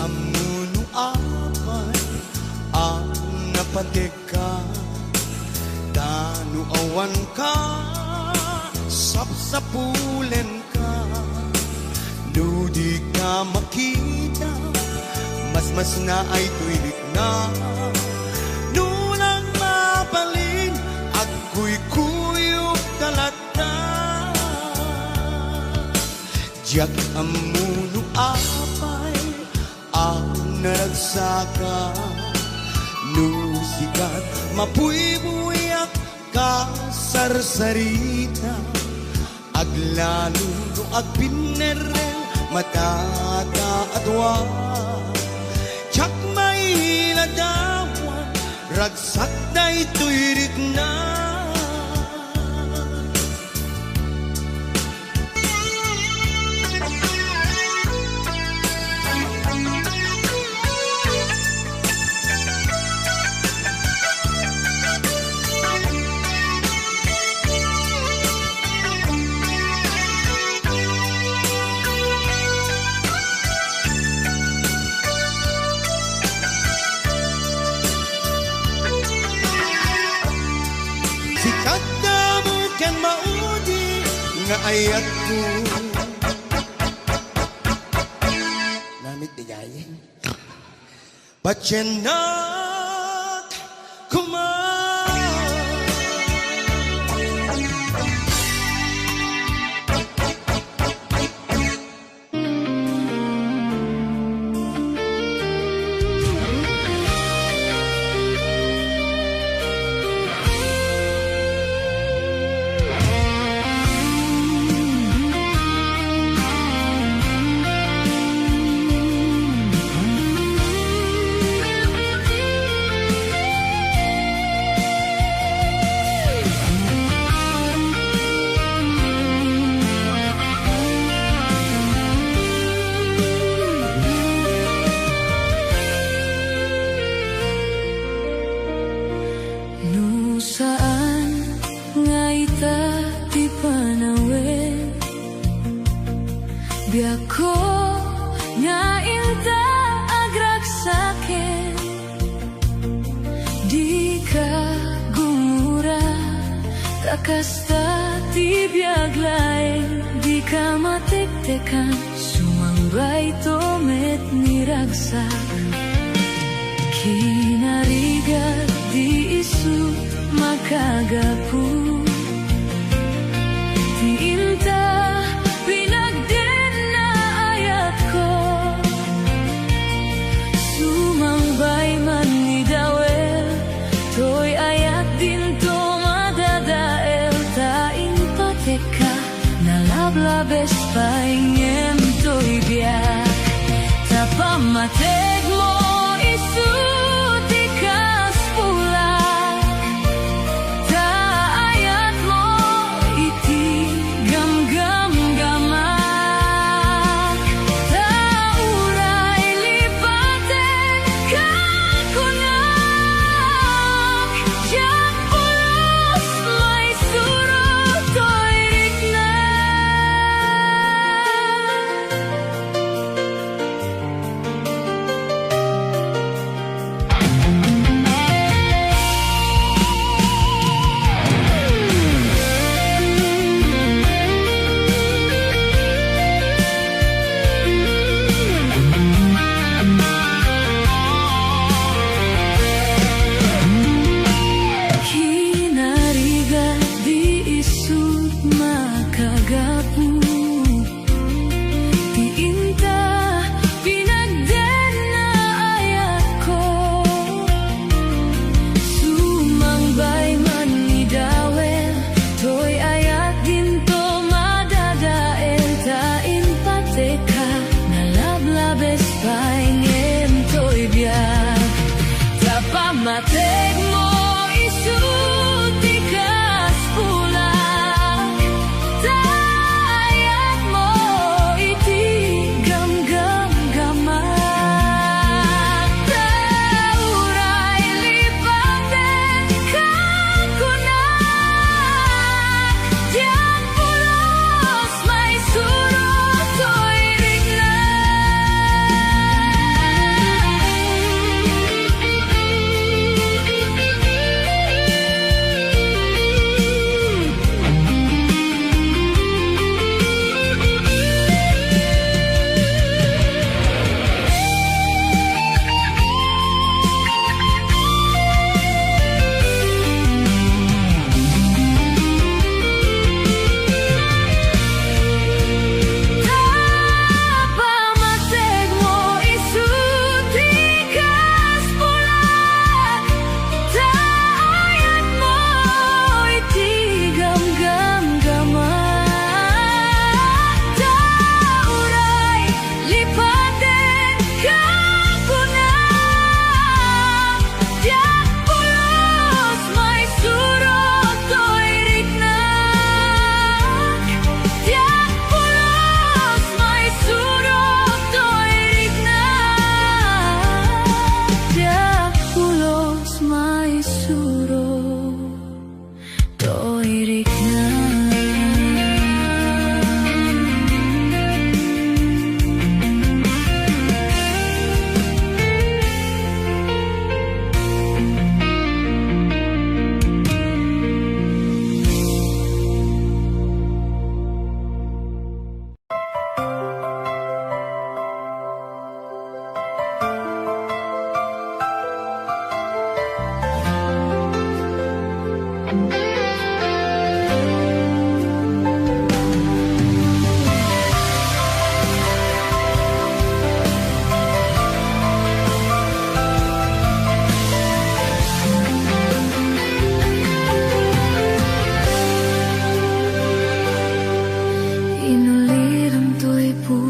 amuno apay ang napateka tanu awan ka sapsapulen ka di ka makita mas na ay tuwilik na nulang mapalin at kuy-kuyog talata diyak amuno apay ang naragsaka nusikat mapuy-buyak ka sarsarita aglalo at pinerel matata adwa tsak may hiladawan ragsak na ito'y na nga ayat ko namit digayin patyanak kumain Biako nga ilta agragsaken di ka gumura kakasta ti biaglain di ka matiktekan sumangbay tomet ni ragsak kinarigat di isu makagapu ti ilta labes paingin to'y biyak tapamatig mo isuti kas pulak taayat mo iti gam-gam-gamak tauray lipaten kakunak jak pulos may surot to'y rikna.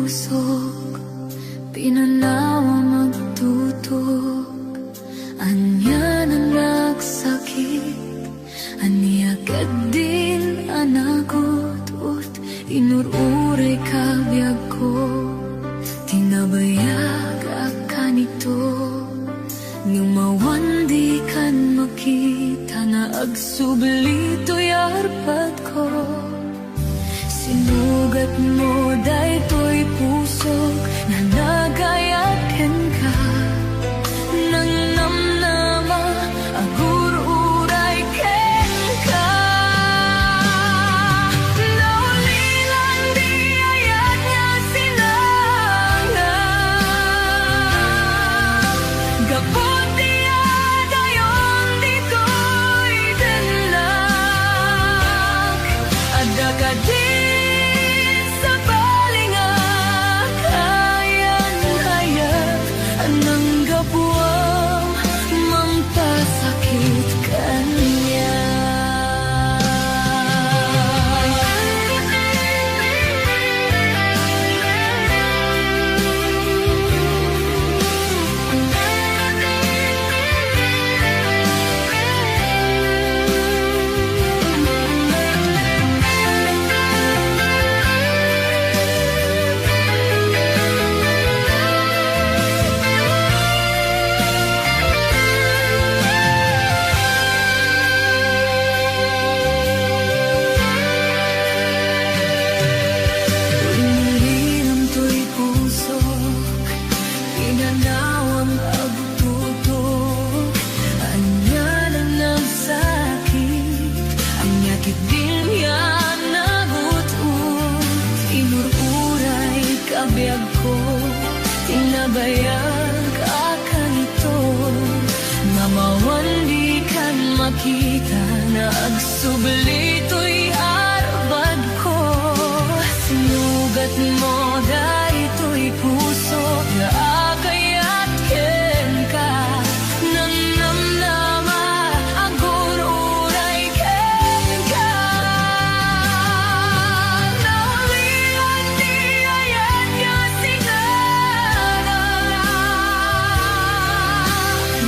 pusok, pinanawa magtutok. Anya na nagsakit, anya din anagot, ut inururay kabiyag ko. Tinabayag akan ito, ngumawan di kan makita na agsublito'y arpat ko. Sinugat mo daytoy pusok na nagayaken ka, nang namnama agururay ken ka. Naulilan di ayat nga sinangag, gapot diya dayon di ko'y danlag. Adda ka din sa balinga, kayan hayat anang gabuang mampasakit kanya. Iniram to'y pusok, pinanawang agtutok. Anya lang nagsakit, ang yakit din yan nagutot. Inururay kabiyag ko, tinabayag akan ito. Mamawan di kan makita na agsublito'y arbad ko. Sinugat mo daytoy puso na agayat ken ka, nang namnama agururay ken ka. Naulilan di ayat nga sinangag,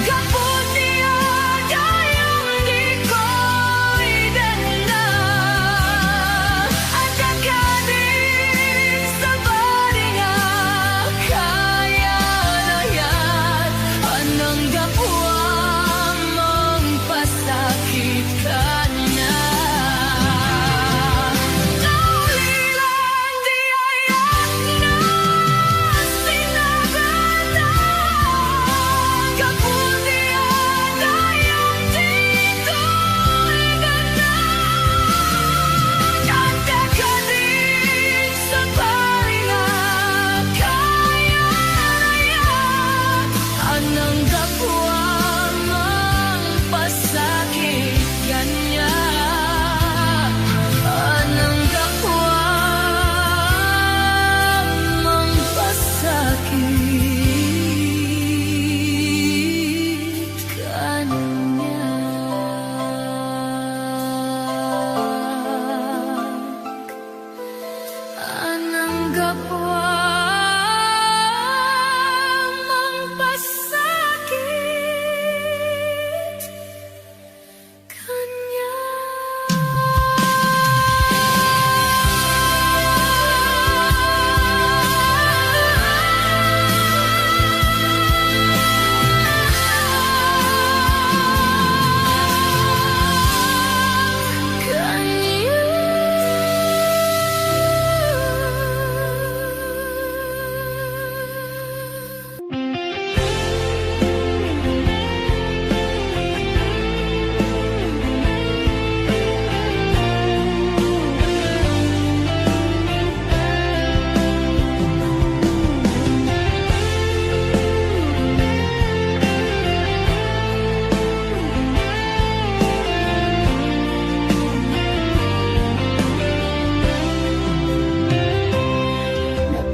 gapot diya dayong di ko'y danlag. Adda ka din sa balinga, kayan ayat anang gapuang mampasakit kanya. Naulilan di ayat nga sinangag, gapot diya dayong di ko'y danlag. Adda ka din sa balinga, kayan ayat anang gapuang mampasakit kanya. Anang gapuang mampasakit kanya. Anang gapuang mampasakit kanya.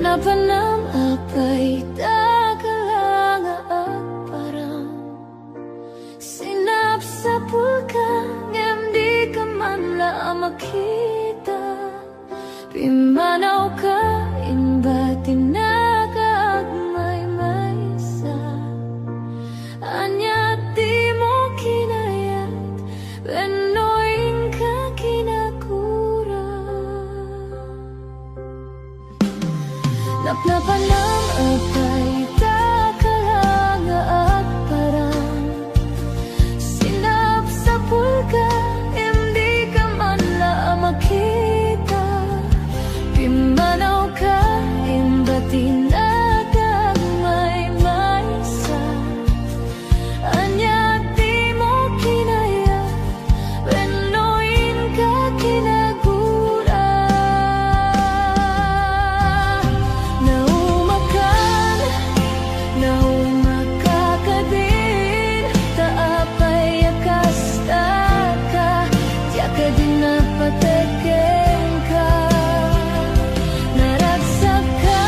Napanam apay dagalang at parang sinap sa pulka, ngem di ka man la makita. Pimanaw ka, imbatin Naplapanang apay takalanga at parang sinap sa pulga, hindi ka man la makita. Pimanaw ka, imbatin na may maysa. Anya di mo kinaya, penuin ka kinagura. Naumakan, naumakakadin, taapay akasta ka, tiyak ka din napateken ka. Naragsak ka,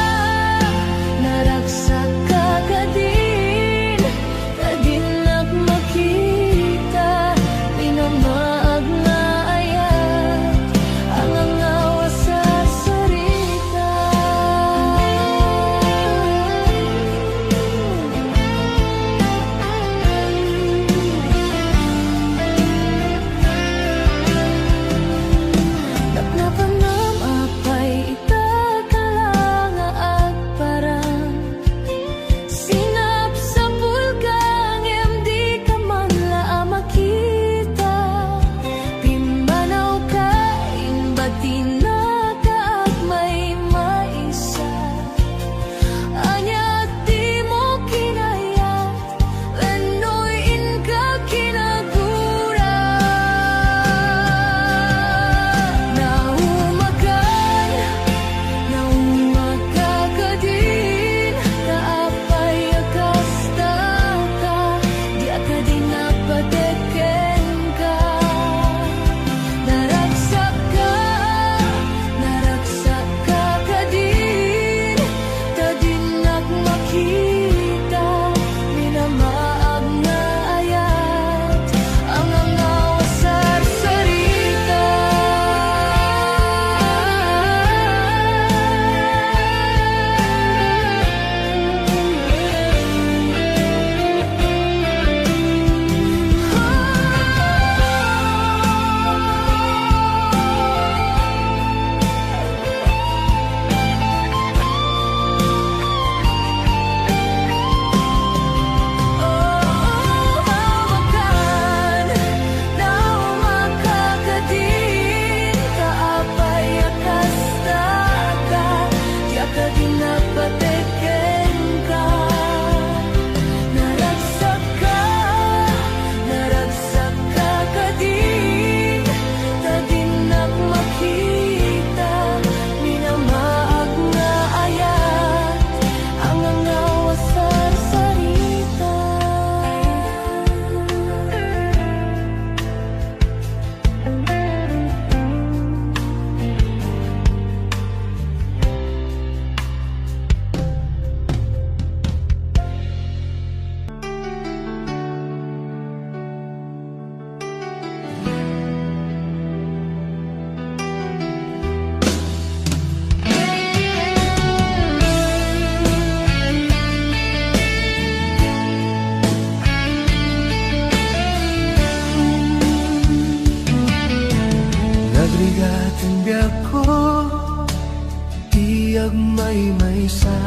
naragsak ka kadin, kadinak makita, minamaag na ayat, ang angawa sa sarita. Naplapanam apay itakalanga at parang sinap sa pulgang, hindi ka man la makita. Pimbanaw ka, imbatin na ka at may maisa. Anya di mo kinaya, penuin ka kinagura. Naumakan, naumakakadin, taapay akasta ka, di ka din napateken ka. Naragsak ka kadin, tadinak makita, minamaag na ayat, ang angawa sa sarita. Naumakan, naumakakadin, taapay akasta ka, tiyak ka din napateken ka. Naragsak ka kadin, tadinak makita, minamaag na ayat, ang angawa sa sarita. Nagrigatin biyak ko, tiyag may maysa.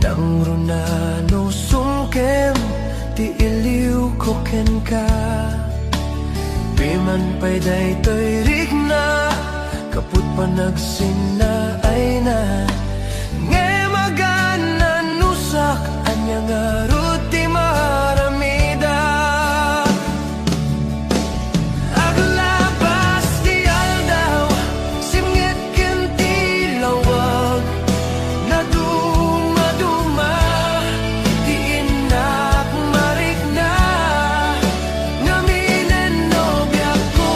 Nang runano sungkem, ti iliw ko ken ka. Piman pa'y daytoy rigna, kaput pa nagsina ay na. Nge magana nusak, anya nga ruti maramida. Aglabas di aldaw, simngit ken ti lawag, na duma-duma, di inak marigna. Ngaminen nobya ko,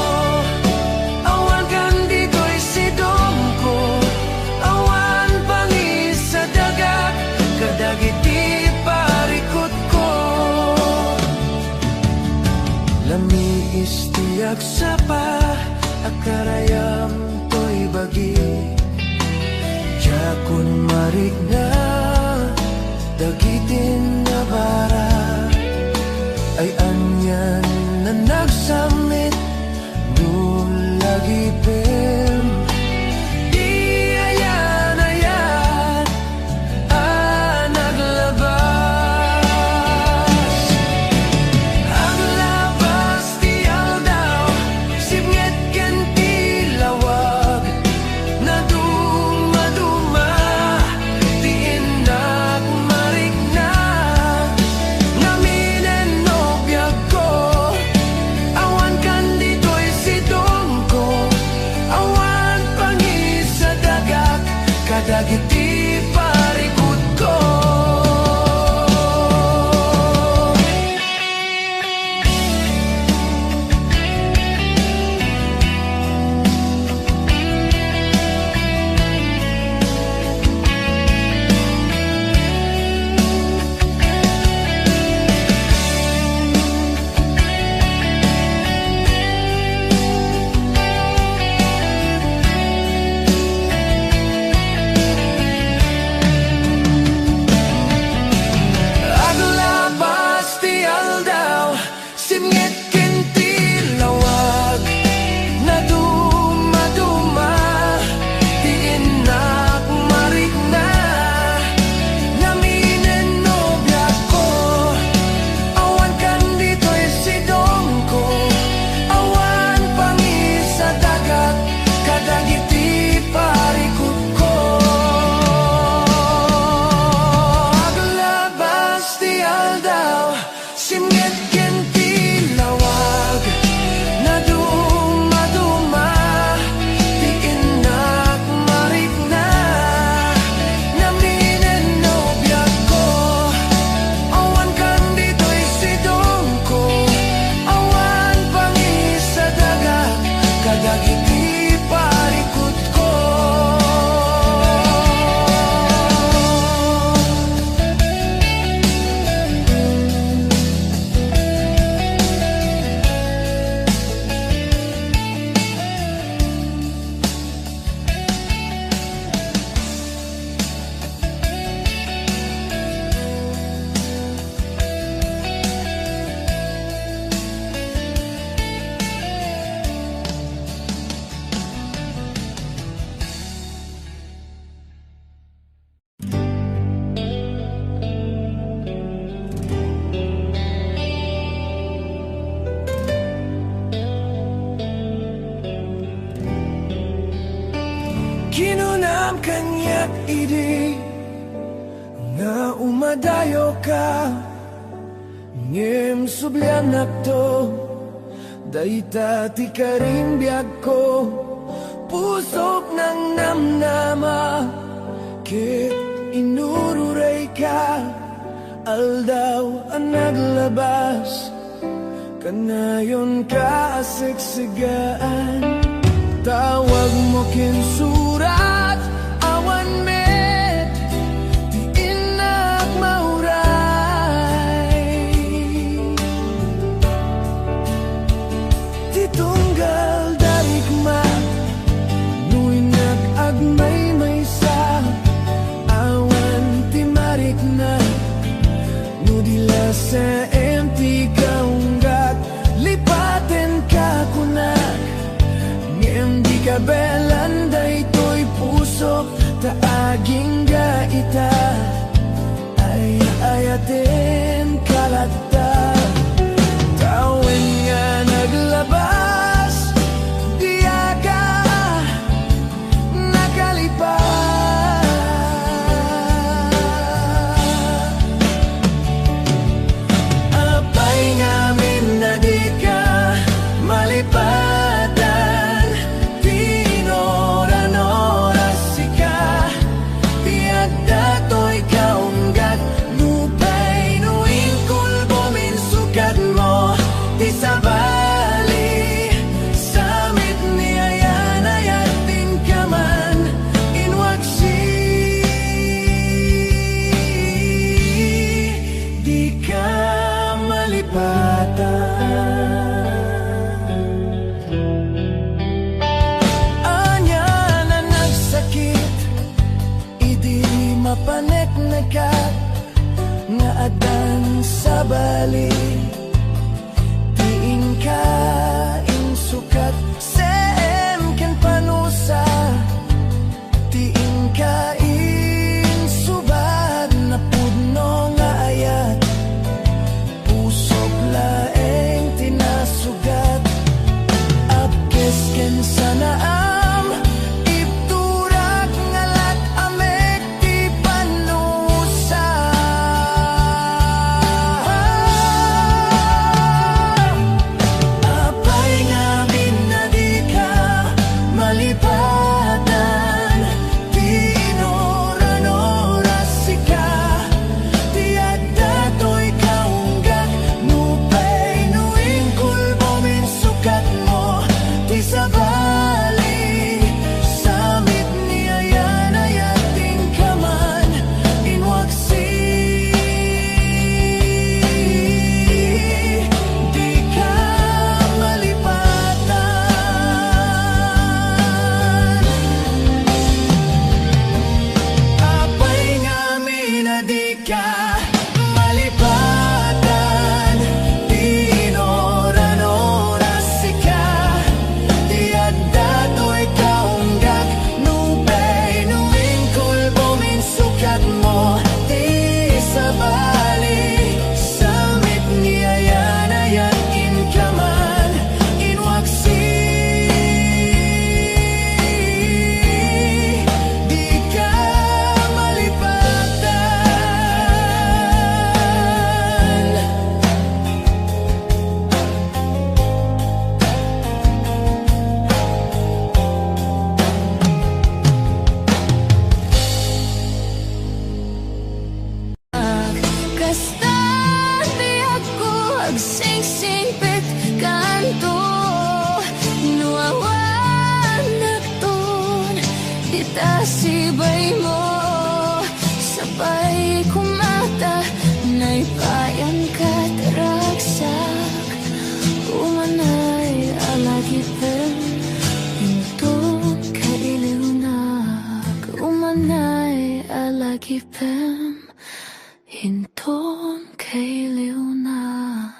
awan kan di ko'y sidong ko, awan pangis sa dagat, kadagiti parikot ko. Lami istiyag sapa, akarayam to'y bagi, jakun marigna, dagitin na bara, ay anyan na nagsamit, nulagipin. Di ayan kadagiti parikot ko. Kinunam kanyak idi nga umadayo ka ngem sublianak to dayta ti karimbiyag ko pusok ng namnama kit inururay ka aldaw ang naglabas kanayon ka asiksigaan tawag mo kinsurat awan met di inak mauray di tunggal darigma nuinak agmay maysa awan ti marik na nudila sa empty kaunggat lipaten ka kunak di kabelan daytoy pusok taaging gaita ay ayaten kalata tawen nga naglabas diya ka nakalipas apay ngamin na di ka malipad mapanek na ka nga adan sa bali tiin ka insukat sem ken panusa tiin ka insubad na pudno nga ayat pusok laeng tinasugat apkes ken sana Lipatan, Pino tibay mo, sabay kumata, naipayan ka taragsak, umanay alagipan, hinton kailiwnag, umanay alagipan, hinton kailiwnag.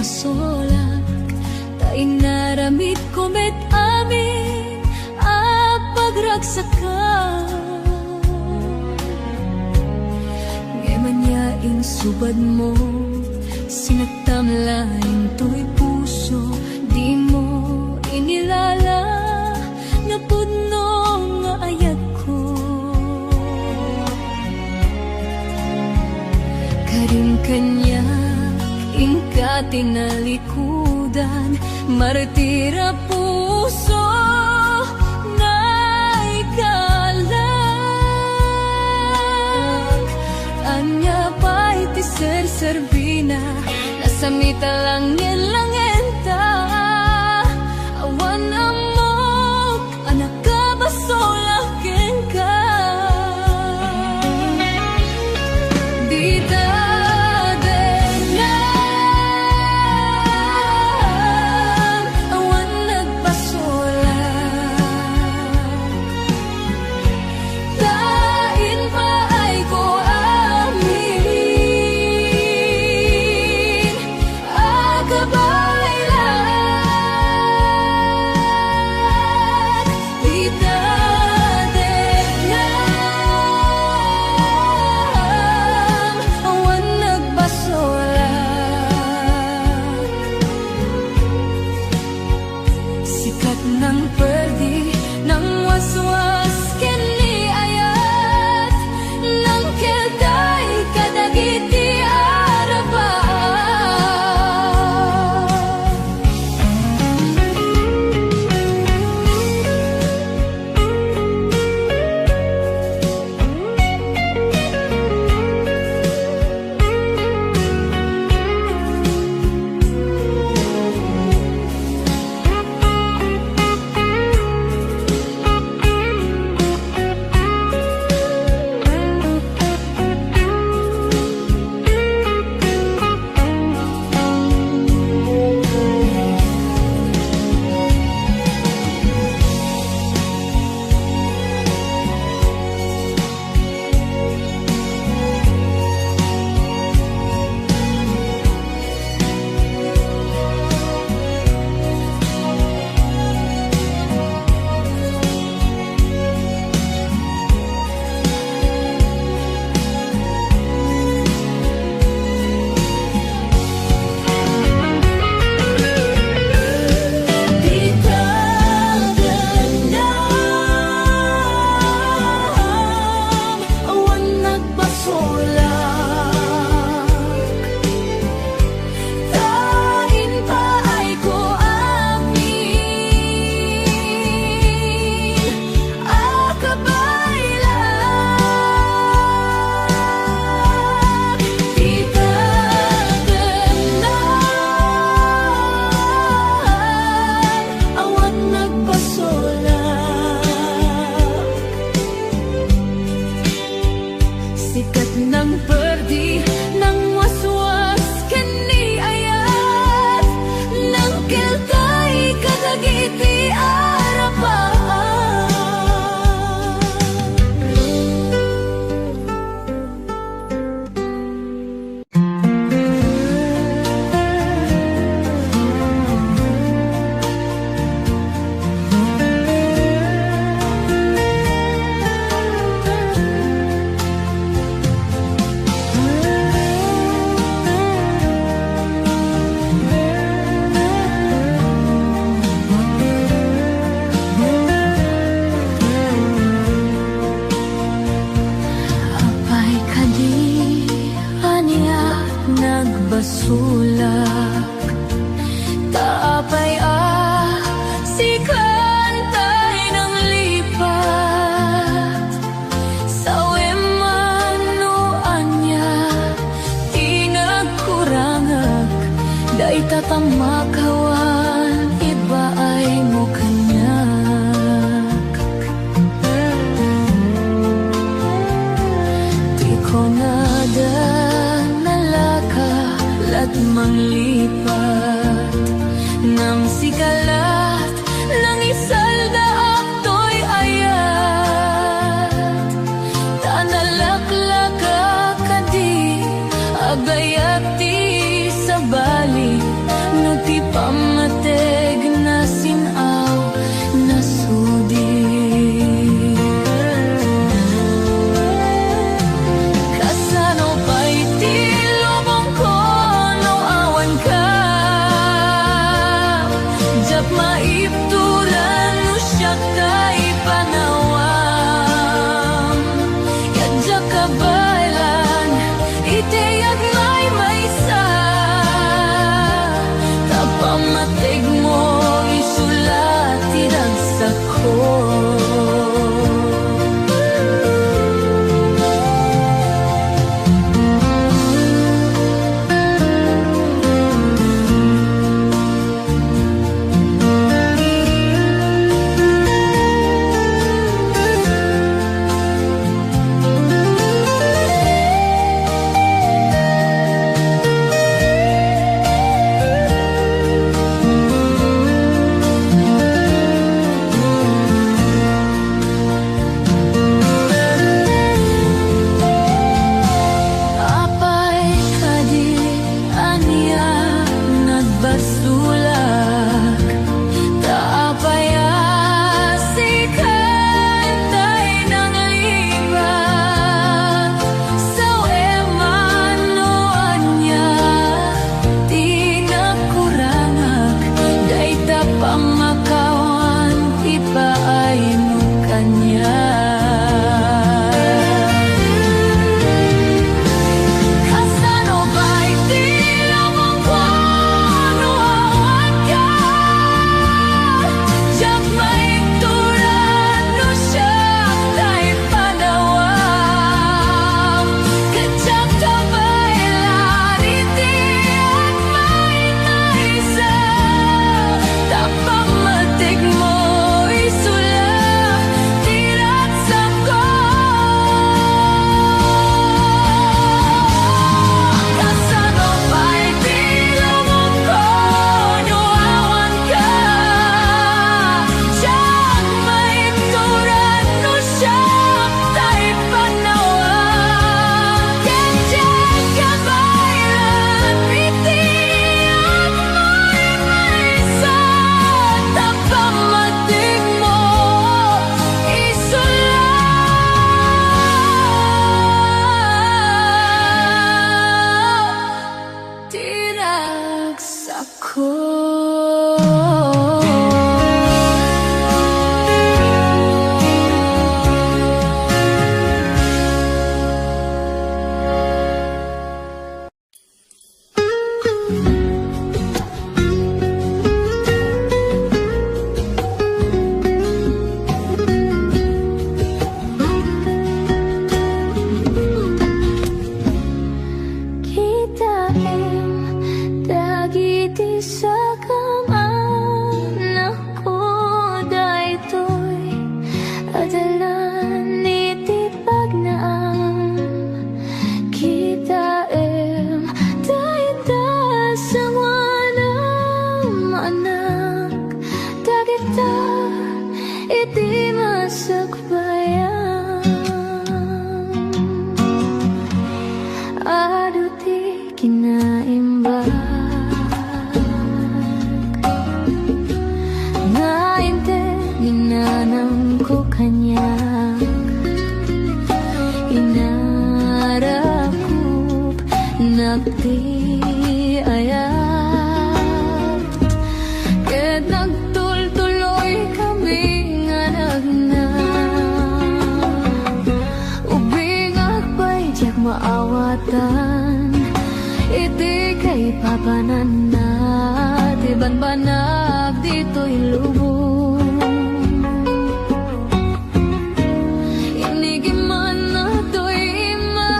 Solak, tayo naramit ko met amin a pagragsakan. Ngayon yaing subad mo, sinagtam laing to'y puso, di mo inilala, nga pudno nga ayat ko. Karing kanya ingka tinalikudan, martira puso na ikalag. Anya pa'y ti ser-serbina, nasamita lang langenta. Awan amok, anak ka basolakin ka. Dita nagbasulak. Taapay si kantay ng lipat. Sa wemanuan niya, tinagkurangag. Da'y tatamakawan, iba ay mo kanyak. Di ko nada nalakalat manglipat. Nang sikalat ng isalda akto'y ayat. Tanalaklaka kadi agayat di sa bali. No ti pamateg na sinaw na sudi. Kasano pa'y ti lubong ko no awan ka. Jap maipturan no siya kay panawam. Yadya kabalan iteyag may maysa. Tapamatig mo isulat tinagsak ko. Apay kadi aniya nagbasulak. Taapay si kantay ng lipat. Sa wemanuan niya, tinagkurangag. Da'y tapamakawan, iba ay mo kanya. Kasano ba'y di lamang ko no awan ka. Diyak maikturan no siya ta'y panawam. Kadyak kabaylan iti at may naisa. Tapamatig mo isulat tinagsak ko. Kasano ba'y di lamang ko no awan ka. Diyak maikturan no siya ta'y panawam. Kadyak kabaylan iti at may maysa. Tapamatig mo isulat tinagsak ko. Kitaim dagiti sa kaman ako daytoy adalan iti pagnaam. Kitaim dayta sa wanam anak dagita iti masakbayan. Aduti kinaimbag nainte ginanam ko kanyak. Inarakup nagti ayat. Ket nagtultuloy kami nga nagna. Ubing akbay diyak maawatan iti kay papananat, iban banag dito'y lubong. Inigiman na to'y ima,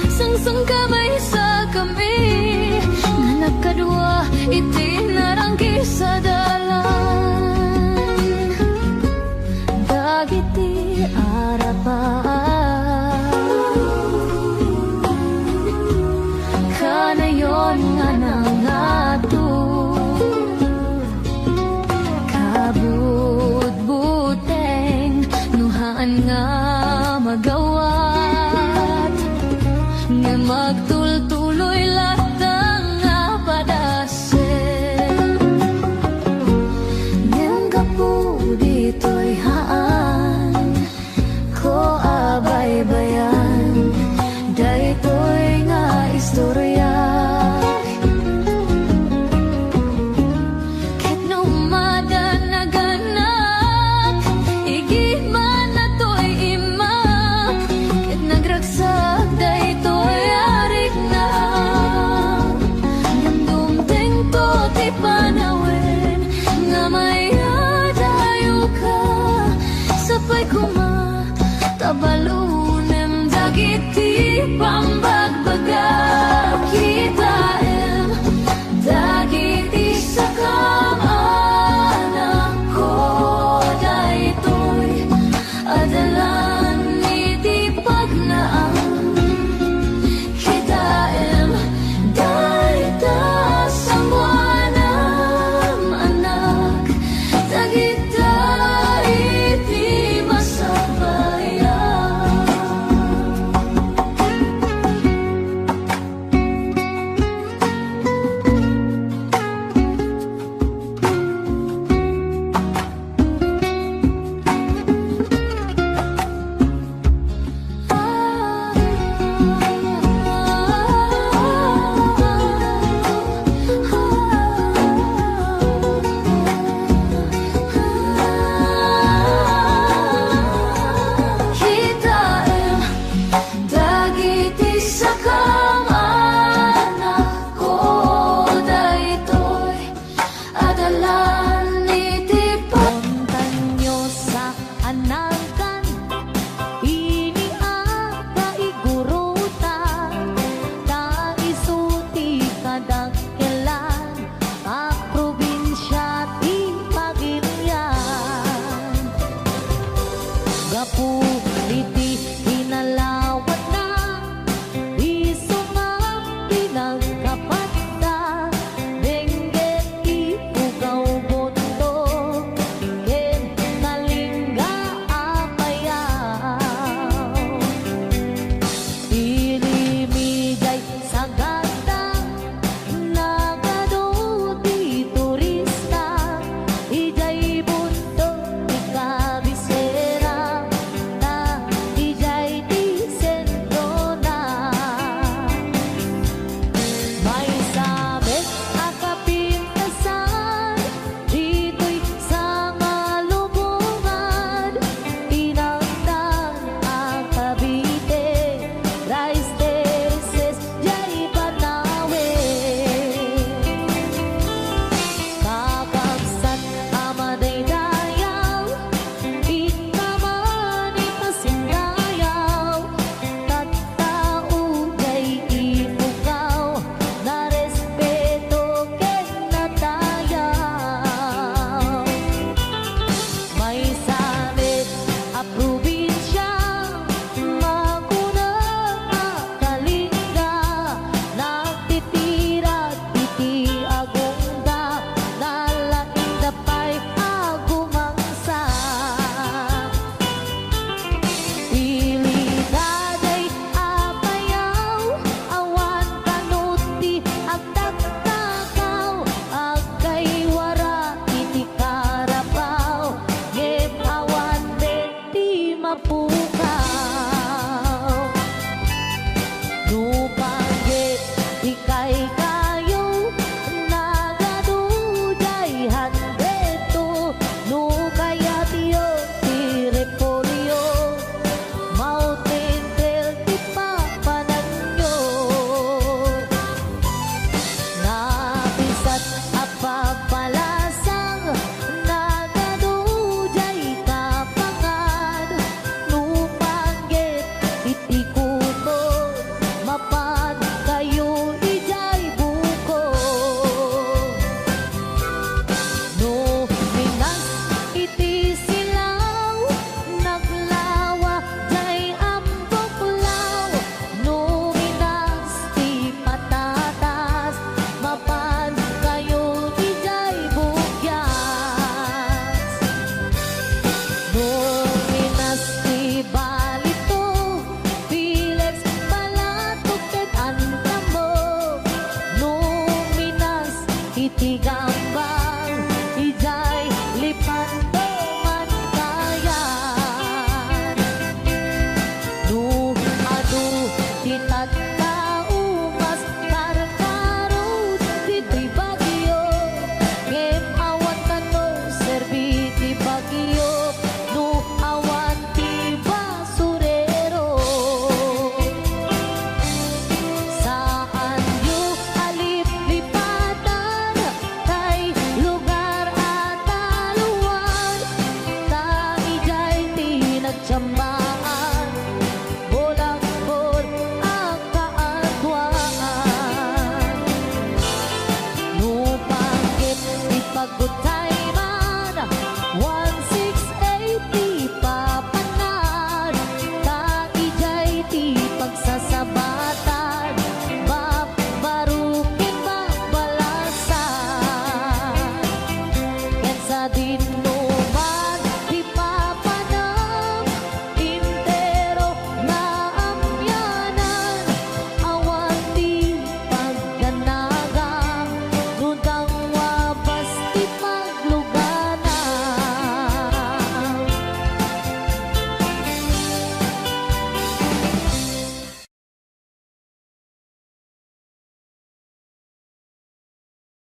sangsang kamay sa kami, nga nagkadwa iti narangki sa dalan. Dagiti kanayon nga nangato,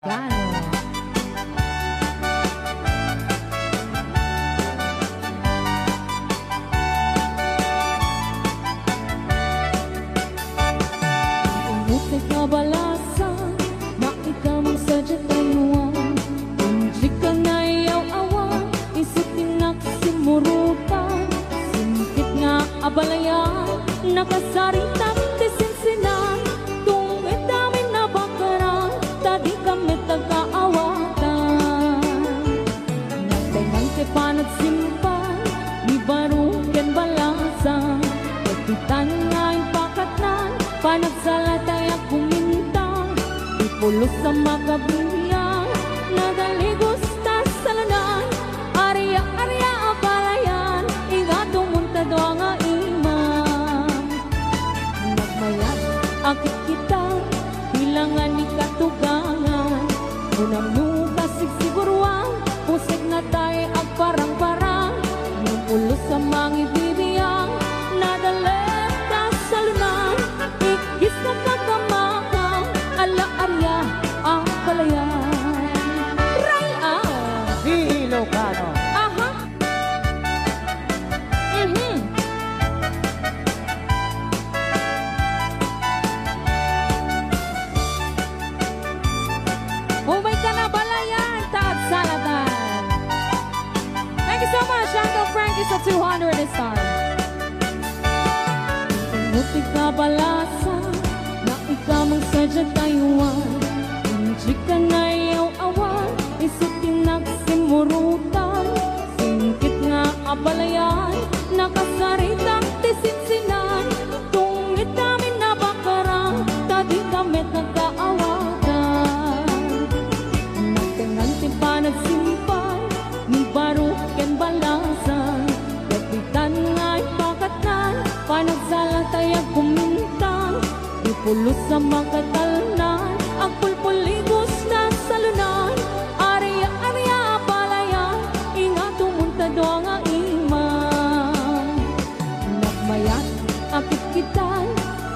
Umutik na balasan na ikaw ang sadya tayuan. Hindi ka na iyaw-awan, isitin na kasimurutan. Sintit nga abalayan, nakasaritang tisinsinan. Tungit namin na bakaran, tadi kami tagkaawatan. Nagdaingan kay panat simpan, ni barugan balasan. Kapitan nga yung pakatnan, panagsalatay ang kumintang. Ipulos sa makabiyang, nagaligos ta sa lanan. Arya-arya apalayan, ingatong muntado ang imam. Nagmayat, akit kita, bilangan ni katugangan. Unang nuka sigsiguruan, pusik na tayo ang parang-parang. Yung pulos sa mga ibibiyang, nadalit ka sa lunan. Ikis na kakamakang, ala-arya ang palayan. Ray Di Ilocano. Aha. Umay ka na balayan, taat salatan. Thank you so much, Uncle Frankie sa 200 star. Umutik na balasan na ikaw ang sadya tayuan. Hindi ka na iyaw-awan, isitin na kasimurutan. Singkit nga abalayan, nakasaritang tisinsinan. Tungit namin na bakaran, tadi kami nagkaawatan. Nagtingan timpanag simpan, ni baruken balasan. Kapitan nga'y pakatnan, panagsalatay ang kumintang. Ipulos sa makatalnan, ang pulpuligos na salunan. Arya-arya palayan, ingatong muntado ang imam. Nagmayat, akit kitan,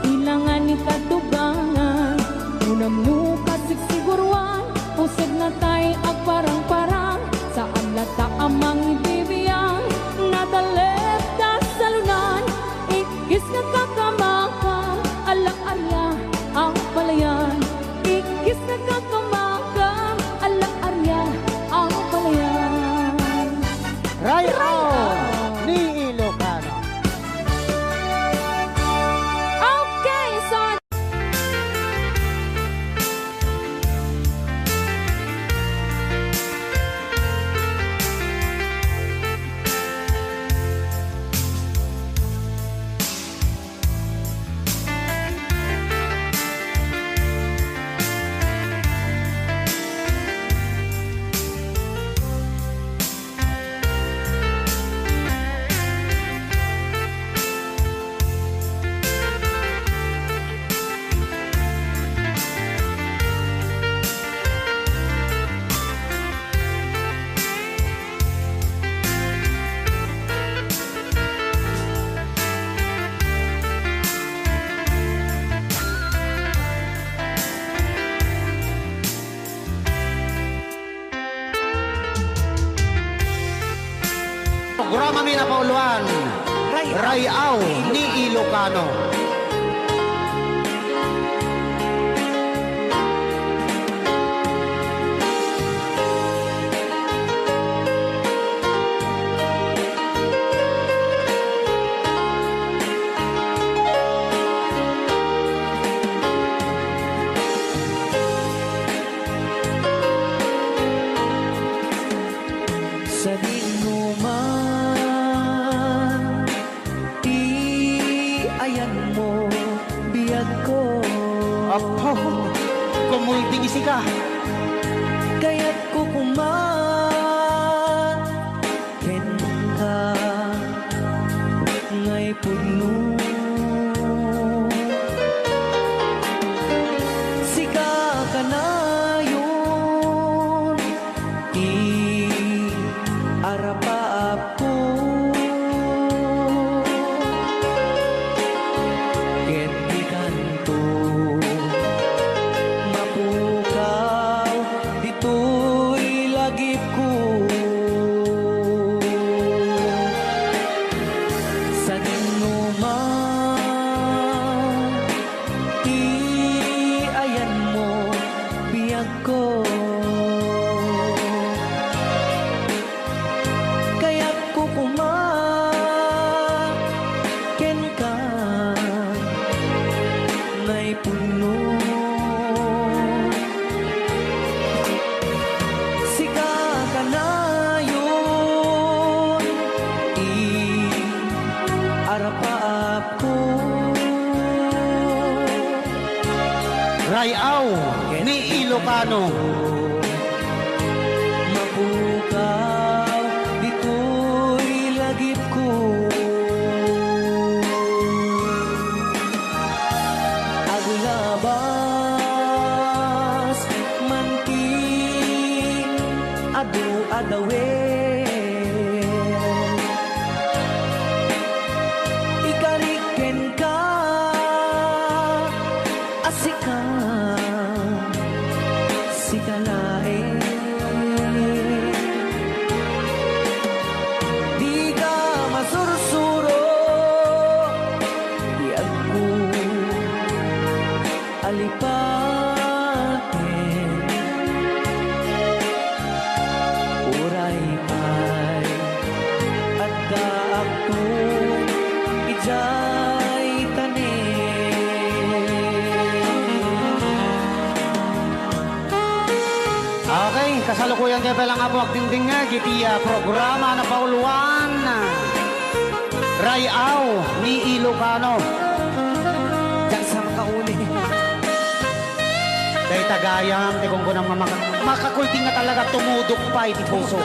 ilangan ni katugangan. Unam nuka sigsiguruan, pusig na tayo ang parang-parang. Saan lata amang ibibiyang, nadalip ka sa lunan. Ikis na kakamakang, ala-arya ang palayan. Ikis na kakamakang, ala-arya ang palayan. Rayaw ni Ilocano. Okay, so Programa mi na pauluan. Rayaw ni Ilocano. Sa dinuman, ayan mo, biyag ko. Apo, kumulting isi ka. Kaya't kukuman, ken ka, ngay puno. Sika ka na yun, arapa ako. Ket di kanto, mapukaw Rayaw ni Ilocano. Mapukaw, dito'y lagip ko. Aglabas, manting, adu-adawe. Ikariken ka, asika, sikalae. Di ka masursuro, di ako alipatin. Uray ay at daak to ijay tanin. Okay, kasalukuyan kayo palang abo agdinding nga, gitiya programa na pauluan. Rayaw ni Ilocano. Diyan sa makauli. Kay tagayam, di kung kunang makakulting nga talaga tumudok pa iti puso.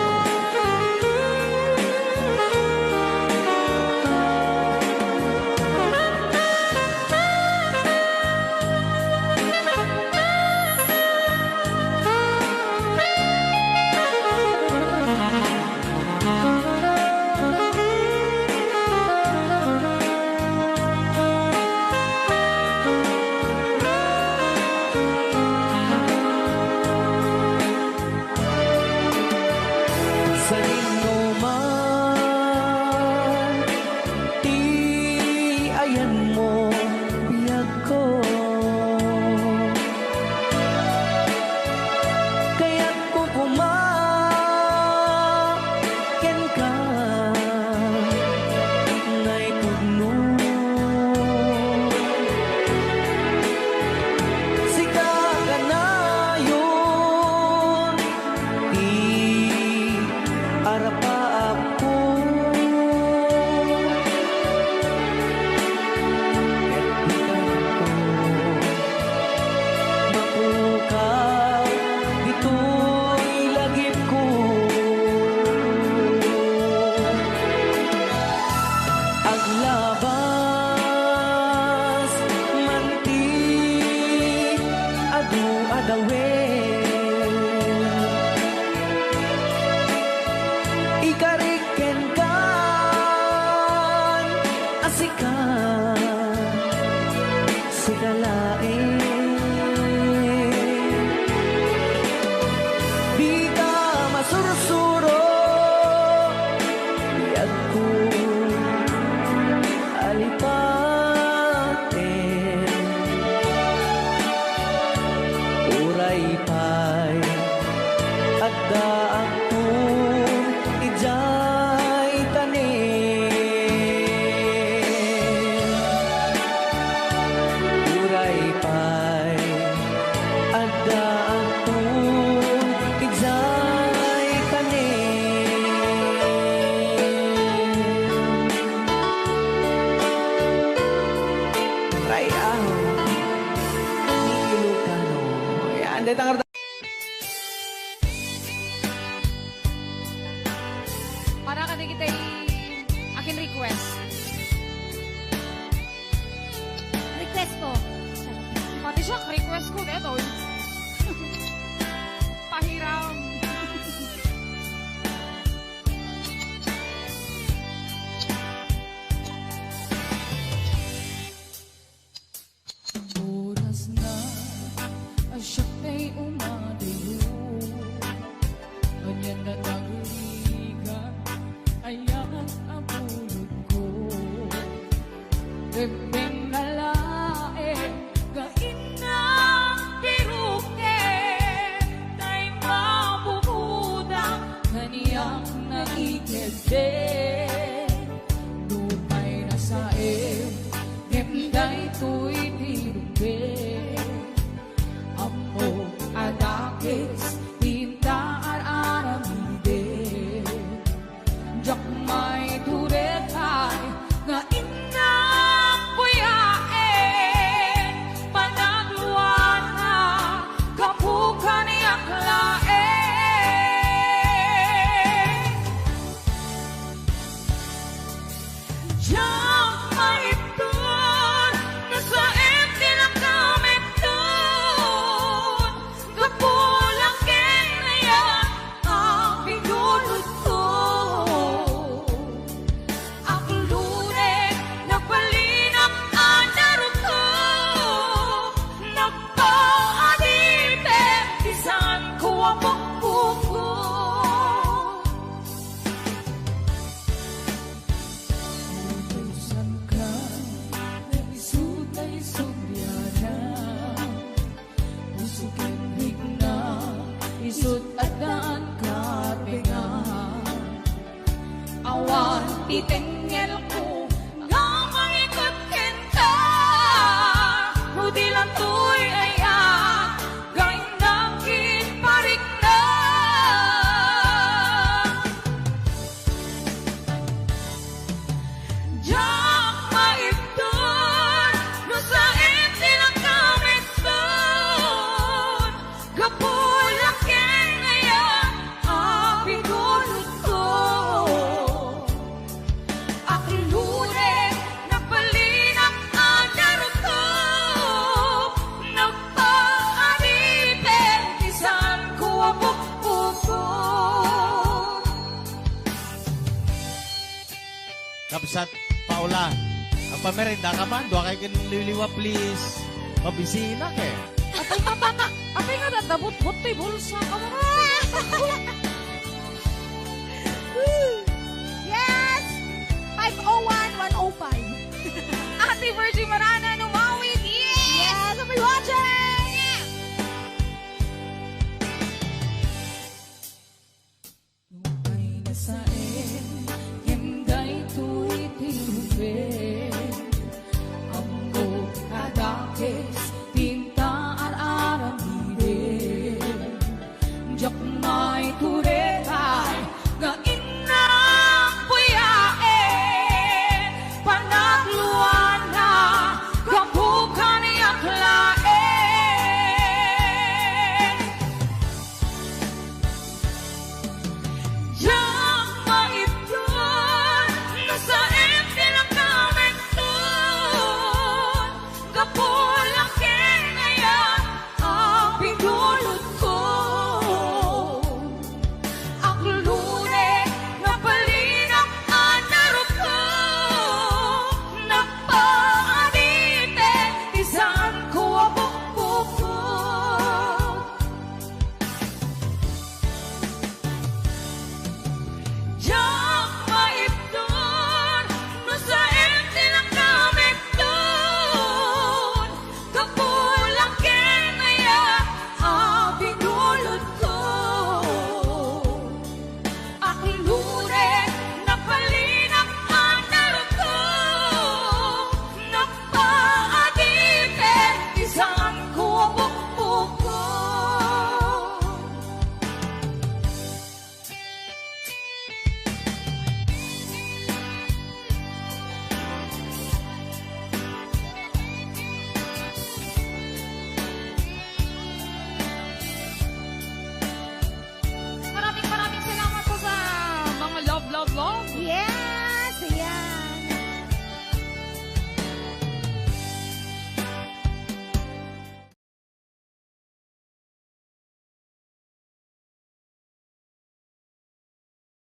Sa inyo man, ti ayan mo, biyag ko. Kaya't kukumaken ka, ngay pugno. Sika ka na yun, arapa ako. Mapukaw, dito'y lagip ko. Aglabas, manti, adu-adawe. Ikariken kan, asika, sigalae. Di ka masursuro, di ako alipatin. Uray pa'y at daak ko ijay tanin. Uray pa'y at daak ko ijay tanin. Rayaw ni Ilocano. Yan, dito ang Para ka na kita akin request. Request ko. Pati siya, request ko neto. Pahiram. Oras na siya kay umadiyo. Ganyan na taguligan, ayan ang pulot ko. Bebeng nalae, gain na piruke. itengel ko nga mangikot kenta Hudi lang tuy aya Galing nangkin parik na Diyak maipton No sa iti lang kamit doon Gapulak ken aya Apigulot ko Akilure Nagbalinang agarot ko Nagpaanipen Isan ko apukpuk ko Kapsat, Paula, ang pamerenda ka man, doon kayo liliwa, please. Mabisina ka eh. Apay nga dadabot-bot tay bulsa ka mo Yes! 501-105. Ate Virgie Marana